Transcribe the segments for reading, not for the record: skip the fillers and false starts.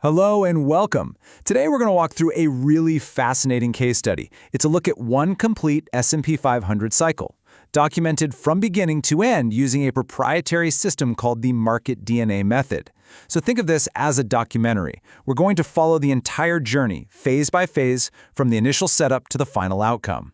Hello and welcome. Today we're going to walk through a really fascinating case study. It's a look at one complete S&P 500 cycle, documented from beginning to end using a proprietary system called the market DNA method. So think of this as a documentary. We're going to follow the entire journey, phase by phase, from the initial setup to the final outcome.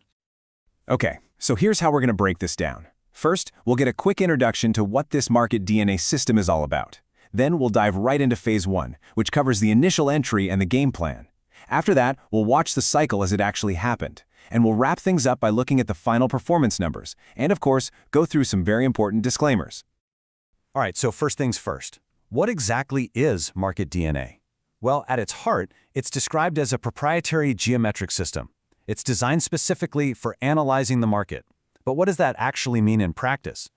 Okay, so here's how we're going to break this down. First, we'll get a quick introduction to what this market DNA system is all about. Then we'll dive right into phase one, which covers the initial entry and the game plan. After that, we'll watch the cycle as it actually happened. And we'll wrap things up by looking at the final performance numbers, and of course, go through some very important disclaimers. All right, so first things first. What exactly is market DNA? Well, at its heart, it's described as a proprietary geometric system. It's designed specifically for analyzing the market. But what does that actually mean in practice?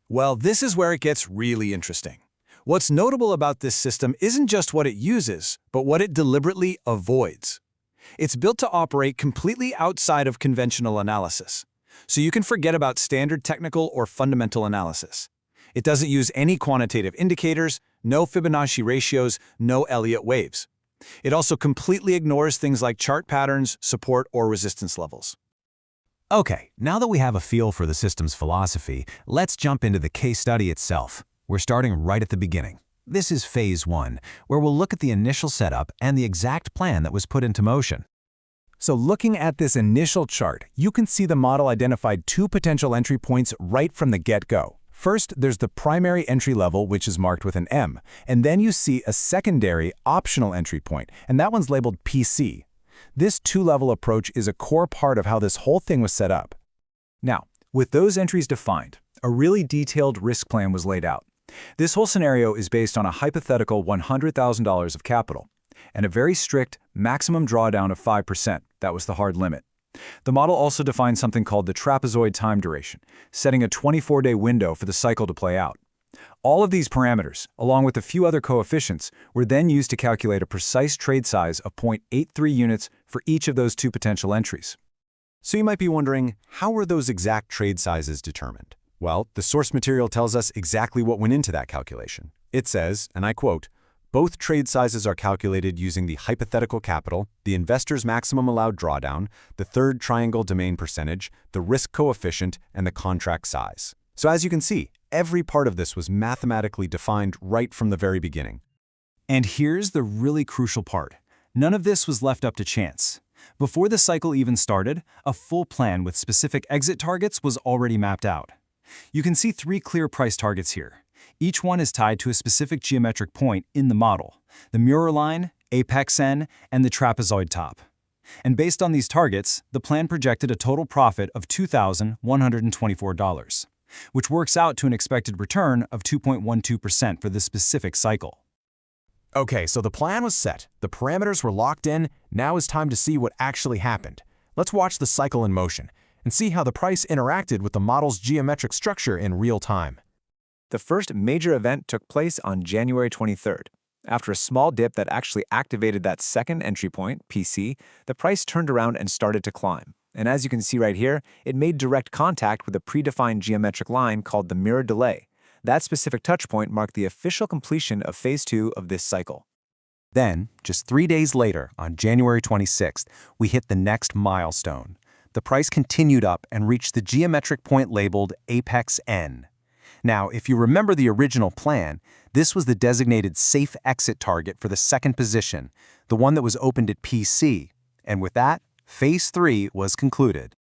Well, this is where it gets really interesting. What's notable about this system isn't just what it uses, but what it deliberately avoids. It's built to operate completely outside of conventional analysis, so you can forget about standard technical or fundamental analysis. It doesn't use any quantitative indicators, no Fibonacci ratios, no Elliott waves. It also completely ignores things like chart patterns, support, or resistance levels. Okay, now that we have a feel for the system's philosophy, let's jump into the case study itself. We're starting right at the beginning. This is phase one, where we'll look at the initial setup and the exact plan that was put into motion. So looking at this initial chart, you can see the model identified two potential entry points right from the get-go. First, there's the primary entry level, which is marked with an M, and then you see a secondary optional entry point, and that one's labeled PC. This two-level approach is a core part of how this whole thing was set up. Now, with those entries defined, a really detailed risk plan was laid out. This whole scenario is based on a hypothetical $100,000 of capital and a very strict maximum drawdown of 5%. That was the hard limit. The model also defined something called the trapezoid time duration, setting a 24-day window for the cycle to play out. All of these parameters, along with a few other coefficients, were then used to calculate a precise trade size of 0.83 units for each of those two potential entries. So you might be wondering, how were those exact trade sizes determined? Well, the source material tells us exactly what went into that calculation. It says, and I quote, "Both trade sizes are calculated using the hypothetical capital, the investor's maximum allowed drawdown, the third triangle domain percentage, the risk coefficient, and the contract size." So as you can see, every part of this was mathematically defined right from the very beginning. And here's the really crucial part. None of this was left up to chance. Before the cycle even started, a full plan with specific exit targets was already mapped out. You can see three clear price targets here. Each one is tied to a specific geometric point in the model: the mirror line, apex N, and the trapezoid top. And based on these targets, the plan projected a total profit of $2,124, which works out to an expected return of 2.12% for this specific cycle. Okay, so the plan was set, the parameters were locked in, now is time to see what actually happened. Let's watch the cycle in motion and see how the price interacted with the model's geometric structure in real time. The first major event took place on January 23rd. After a small dip that actually activated that second entry point, PC, the price turned around and started to climb. And as you can see right here, it made direct contact with a predefined geometric line called the mirror delay. That specific touchpoint marked the official completion of phase two of this cycle. Then, just 3 days later, on January 26th, we hit the next milestone. The price continued up and reached the geometric point labeled apex N. Now, if you remember the original plan, this was the designated safe exit target for the second position, the one that was opened at PC. And with that, phase three was concluded.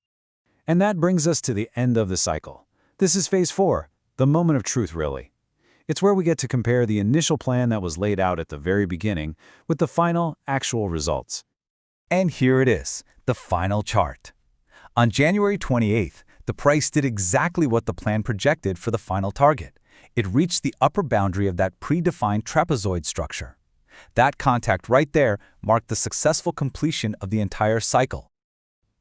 And that brings us to the end of the cycle. This is phase four, the moment of truth, really. It's where we get to compare the initial plan that was laid out at the very beginning with the final, actual results. And here it is, the final chart. On January 28th, the price did exactly what the plan projected for the final target. It reached the upper boundary of that predefined trapezoid structure. That contact right there marked the successful completion of the entire cycle.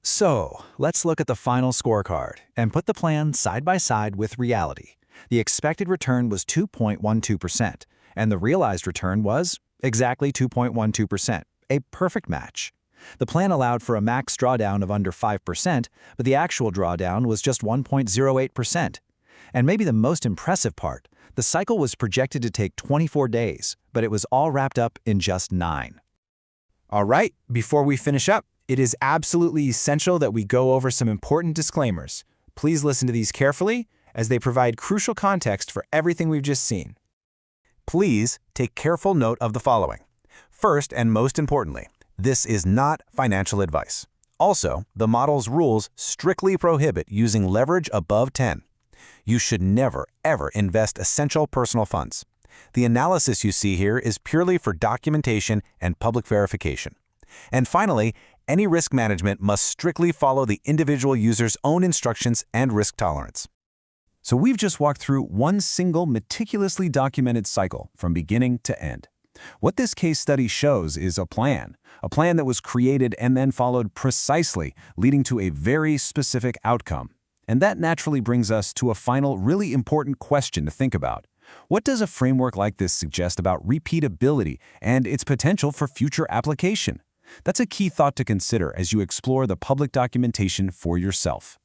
So, let's look at the final scorecard and put the plan side by side with reality. The expected return was 2.12%, and the realized return was exactly 2.12%, a perfect match. The plan allowed for a max drawdown of under 5%, but the actual drawdown was just 1.08%. And maybe the most impressive part, the cycle was projected to take 24 days, but it was all wrapped up in just 9. All right, before we finish up, it is absolutely essential that we go over some important disclaimers. Please listen to these carefully, as they provide crucial context for everything we've just seen. Please take careful note of the following. First, and most importantly, this is not financial advice. Also, the model's rules strictly prohibit using leverage above 10. You should never, ever invest essential personal funds. The analysis you see here is purely for documentation and public verification. And finally, any risk management must strictly follow the individual user's own instructions and risk tolerance. So we've just walked through one single meticulously documented cycle from beginning to end. What this case study shows is a plan that was created and then followed precisely, leading to a very specific outcome. And that naturally brings us to a final, really important question to think about. What does a framework like this suggest about repeatability and its potential for future application? That's a key thought to consider as you explore the public documentation for yourself.